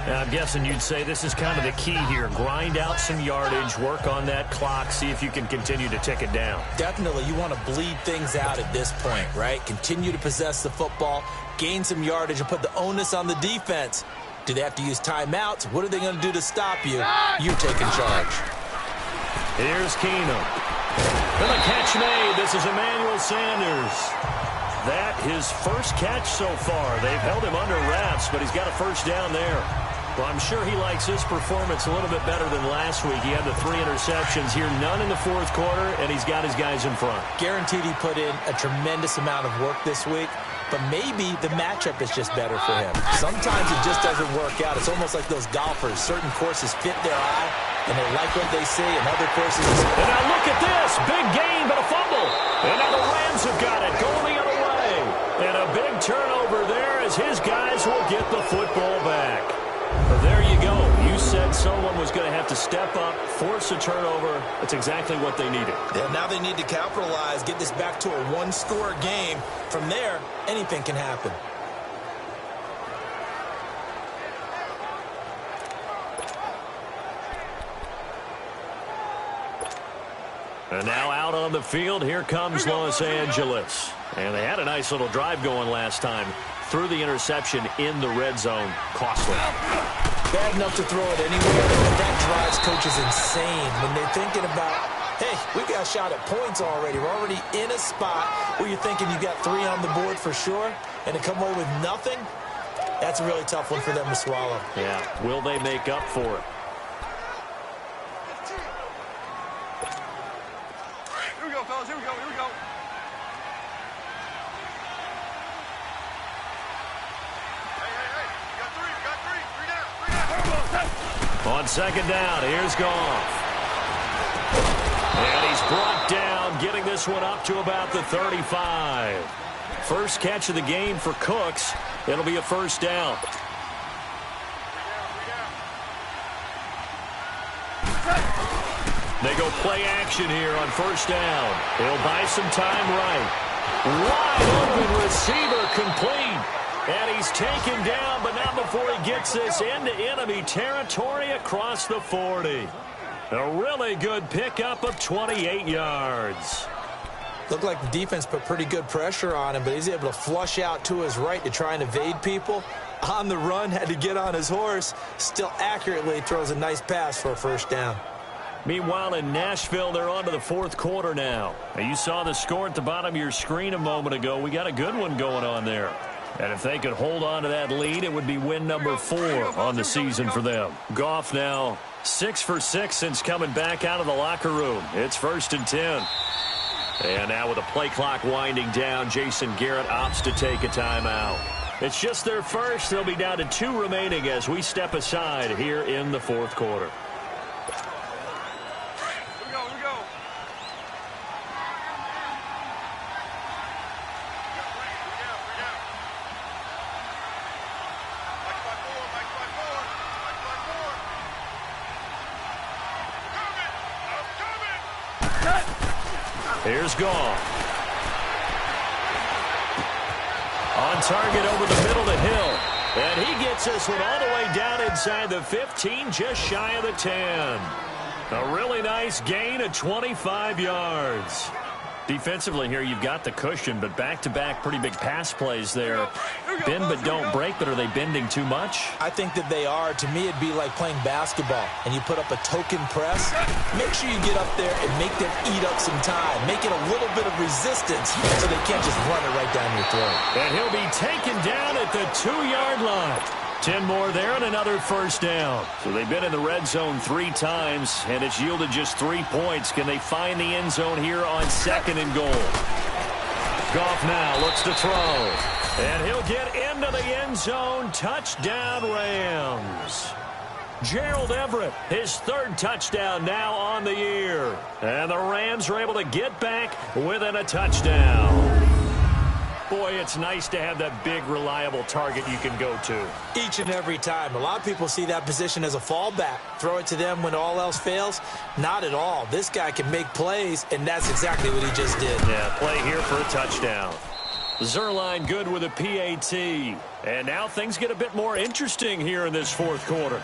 Now, I'm guessing you'd say this is kind of the key here. Grind out some yardage, work on that clock, see if you can continue to tick it down. Definitely, you want to bleed things out at this point, right? Continue to possess the football, gain some yardage, and put the onus on the defense. Do they have to use timeouts? What are they going to do to stop you? You taking charge. Here's Keenum. And the catch made. This is Emmanuel Sanders. That his first catch so far. They've held him under wraps, but he's got a first down there. Well, I'm sure he likes his performance a little bit better than last week. He had the 3 interceptions here, none in the fourth quarter, and he's got his guys in front. Guaranteed he put in a tremendous amount of work this week, but maybe the matchup is just better for him. Sometimes it just doesn't work out. It's almost like those golfers. Certain courses fit their eye, and they like what they see, and other courses... And now look at this. Big gain, but a fumble. And now the Rams have got it. Going the other way. And a big turnover there as his guys will get the football back. But there you go. You said someone was going to have to step up, force a turnover. That's exactly what they needed. Yeah, now they need to capitalize, get this back to a 1-score game. From there, anything can happen. And now out on the field, here comes Los Angeles. And they had a nice little drive going last time. Threw the interception in the red zone. Costly. Bad enough to throw it anywhere, but that drives coaches insane when they're thinking about, hey, we got a shot at points already. We're already in a spot where you're thinking you got 3 on the board for sure, and to come away with nothing, that's a really tough one for them to swallow. Yeah, will they make up for it? fellas. Here we go. Here we go. Hey. You got three. You got three. Three down. Three down. On second down, here's Goff. And he's brought down, getting this one up to about the 35. First catch of the game for Cooks. It'll be a first down. They go play action here on first down. He'll buy some time right. Wide open receiver complete. And he's taken down, but not before he gets this into enemy territory across the 40. A really good pickup of 28 yards. Looked like the defense put pretty good pressure on him, but he's able to flush out to his right to try and evade people. On the run, had to get on his horse. Still accurately throws a nice pass for a first down. Meanwhile, in Nashville, they're on to the fourth quarter now. You saw the score at the bottom of your screen a moment ago. We got a good one going on there. And if they could hold on to that lead, it would be win number 4 on the season for them. Goff now 6 for 6 since coming back out of the locker room. It's first and 10. And now with the play clock winding down, Jason Garrett opts to take a timeout. It's just their first. They'll be down to 2 remaining as we step aside here in the fourth quarter. Here's Goff. On target over the middle to Hill. And he gets this one all the way down inside the 15, just shy of the 10. A really nice gain of 25 yards. Defensively here, you've got the cushion, but back-to-back pretty big pass plays there. Bend but don't break, but are they bending too much? I think that they are. To me, it'd be like playing basketball, and you put up a token press. Make sure you get up there and make them eat up some time. Make it a little bit of resistance so they can't just run it right down your throat. And he'll be taken down at the 2-yard line. 10 more there and another first down. So they've been in the red zone 3 times, and it's yielded just 3 points. Can they find the end zone here on second and goal? Goff now looks to throw. And he'll get into the end zone. Touchdown, Rams. Gerald Everett, his 3rd touchdown now on the year. And the Rams are able to get back within a touchdown. Boy, it's nice to have that big, reliable target you can go to. Each and every time. A lot of people see that position as a fallback. Throw it to them when all else fails. Not at all. This guy can make plays, and that's exactly what he just did. Yeah, play here for a touchdown. Zerline good with a PAT. And now things get a bit more interesting here in this fourth quarter.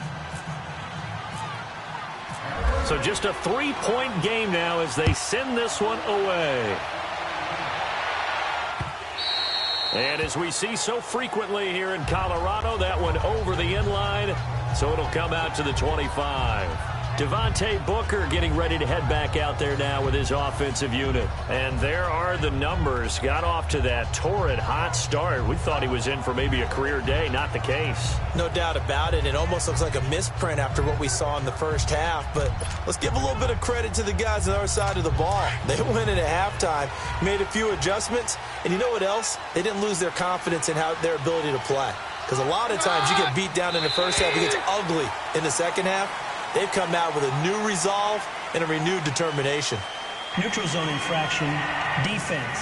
So just a 3-point game now as they send this one away. And as we see so frequently here in Colorado, that one over the end line, so it'll come out to the 25. Devontae Booker getting ready to head back out there now with his offensive unit. And there are the numbers. Got off to that torrid hot start. We thought he was in for maybe a career day. Not the case. No doubt about it. It almost looks like a misprint after what we saw in the first half. But let's give a little bit of credit to the guys on our side of the ball. They went in at halftime, made a few adjustments. And you know what else? They didn't lose their confidence in their ability to play. Because a lot of times you get beat down in the first half. It gets ugly in the second half. They've come out with a new resolve and a renewed determination. Neutral zone infraction, defense.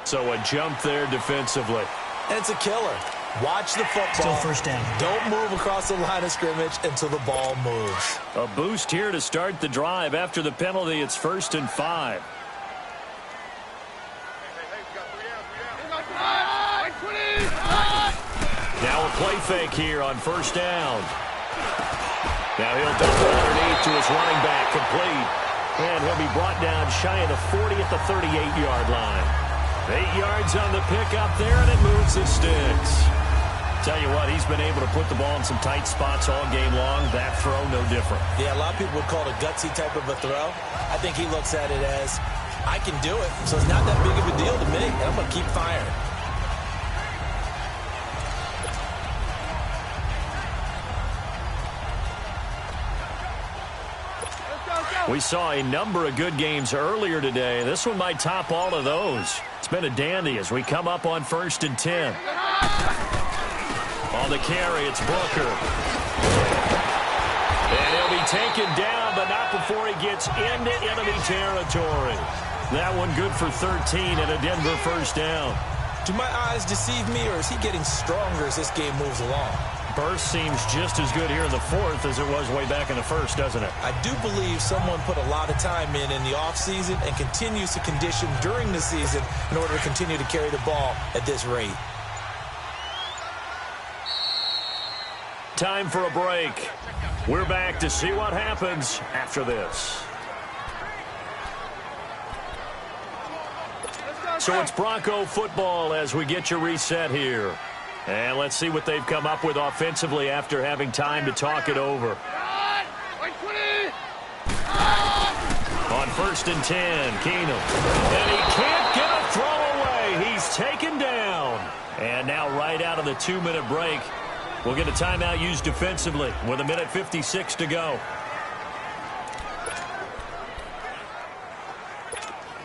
So a jump there defensively. And it's a killer. Watch the football. Still first down. Don't move across the line of scrimmage until the ball moves. A boost here to start the drive. After the penalty, it's 1st and 5. Now a play fake here on first down. Now he'll double underneath to his running back, complete. And he'll be brought down shy of the 40 at the 38-yard line. 8 yards on the pickup there, and it moves the sticks. Tell you what, he's been able to put the ball in some tight spots all game long. That throw, no different. Yeah, a lot of people would call it a gutsy type of a throw. I think he looks at it as, I can do it, so it's not that big of a deal to me, and I'm going to keep firing. We saw a number of good games earlier today. This one might top all of those. It's been a dandy as we come up on 1st and 10. On the carry, it's Booker. And he'll be taken down, but not before he gets into enemy territory. That one good for 13 and a Denver first down. Do my eyes deceive me, or is he getting stronger as this game moves along? Burst seems just as good here in the 4th as it was way back in the 1st, doesn't it? I do believe someone put a lot of time in the offseason and continues to condition during the season in order to continue to carry the ball at this rate. Time for a break. We're back to see what happens after this. So it's Bronco football as we get you reset here. And let's see what they've come up with offensively after having time to talk it over. On 1st and 10, Keenum. And he can't get a throw away. He's taken down. And now right out of the 2-minute break, we'll get a timeout used defensively with 1:56 to go.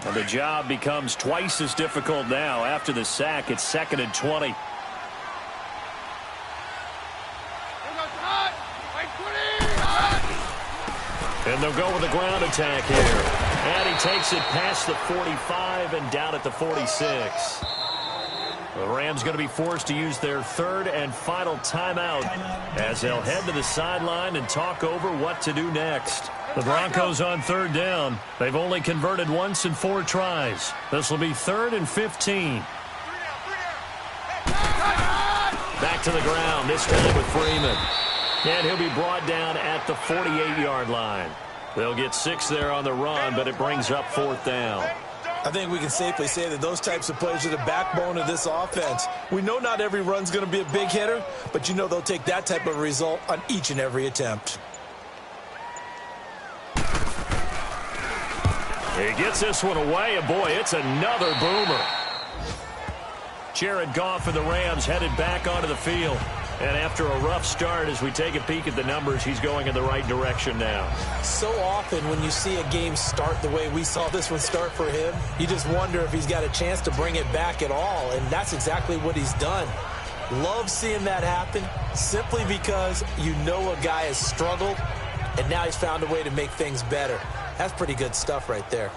And the job becomes twice as difficult now after the sack. It's 2nd and 20. And they'll go with a ground attack here. And he takes it past the 45 and down at the 46. The Rams going to be forced to use their 3rd and final timeout as they'll head to the sideline and talk over what to do next. The Broncos on 3rd down. They've only converted once in 4 tries. This will be 3rd and 15. Back to the ground, this time with Freeman. And he'll be brought down at the 48-yard line. They'll get 6 there on the run, but it brings up 4th down. I think we can safely say that those types of plays are the backbone of this offense. We know not every run's going to be a big hitter, but you know they'll take that type of result on each and every attempt. He gets this one away, and boy, it's another boomer. Jared Goff and the Rams headed back onto the field. And after a rough start, as we take a peek at the numbers, he's going in the right direction now. So often when you see a game start the way we saw this one start for him, you just wonder if he's got a chance to bring it back at all, and that's exactly what he's done. Love seeing that happen simply because you know a guy has struggled, and now he's found a way to make things better. That's pretty good stuff right there.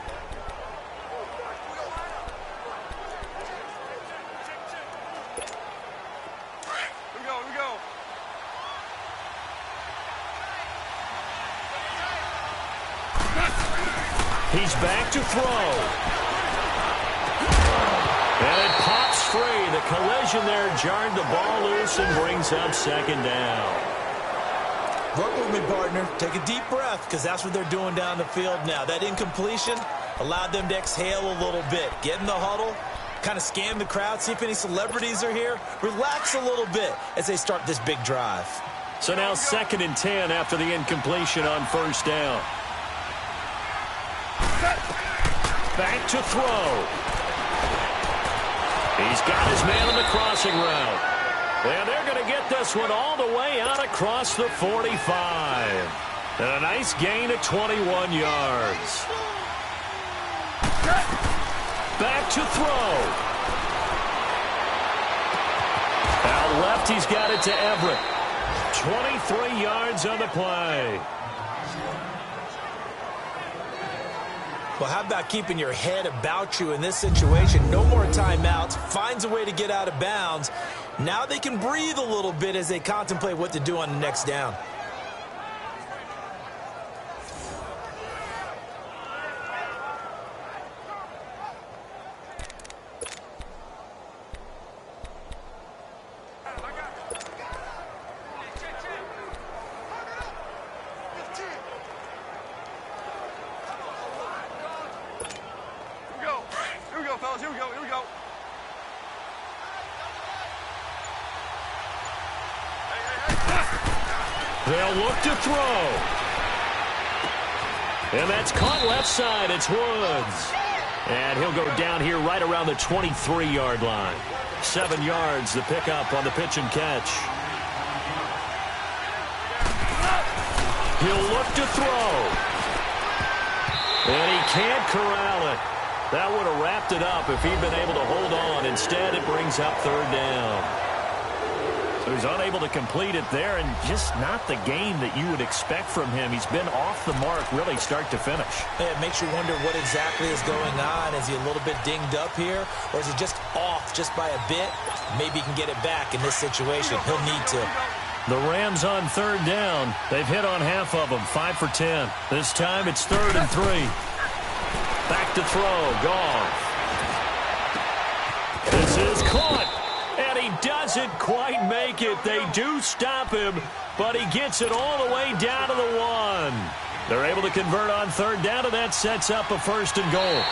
He's back to throw. And it pops free. The collision there jarred the ball loose and brings up 2nd down. Work with me, partner. Take a deep breath, because that's what they're doing down the field now. That incompletion allowed them to exhale a little bit. Get in the huddle, kind of scan the crowd, see if any celebrities are here. Relax a little bit as they start this big drive. So now 2nd and 10 after the incompletion on 1st down. Back to throw. He's got his man on the crossing route. And they're going to get this one all the way out across the 45. And a nice gain of 21 yards. Back to throw. Out left, he's got it to Everett. 23 yards on the play. Well, how about keeping your head about you in this situation? No more timeouts. Finds a way to get out of bounds. Now they can breathe a little bit as they contemplate what to do on the next down. They'll look to throw. And that's caught left side. It's Woods. And he'll go down here right around the 23-yard line. 7 yards, the pickup on the pitch and catch. He'll look to throw. And he can't corral it. That would have wrapped it up if he'd been able to hold on. Instead, it brings up third down. So he's unable to complete it there, and just not the game that you would expect from him. He's been off the mark really start to finish. It makes you wonder what exactly is going on. Is he a little bit dinged up here, or is he just off just by a bit? Maybe he can get it back in this situation. He'll need to. The Rams on third down. They've hit on half of them, 5 for 10. This time it's 3rd and 3. Back to throw, Goff. This is caught, and he doesn't quite make it. They do stop him, but he gets it all the way down to the 1. They're able to convert on third down, and that sets up a 1st and goal.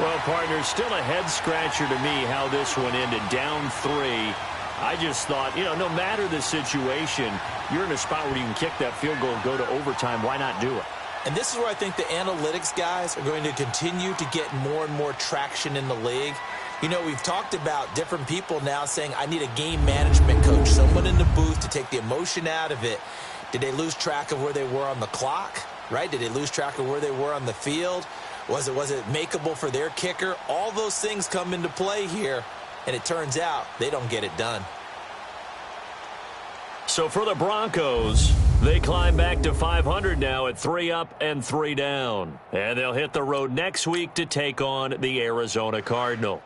Well, partner, still a head-scratcher to me how this one ended, down 3. I just thought, no matter the situation, you're in a spot where you can kick that field goal and go to overtime. Why not do it? And this is where I think the analytics guys are going to continue to get more and more traction in the league. We've talked about different people now saying, I need a game management coach, someone in the booth to take the emotion out of it. Did they lose track of where they were on the clock, right? Did they lose track of where they were on the field? Was it makeable for their kicker? All those things come into play here, and it turns out they don't get it done. So for the Broncos, they climb back to 500 now at 3 up and 3 down. And they'll hit the road next week to take on the Arizona Cardinals.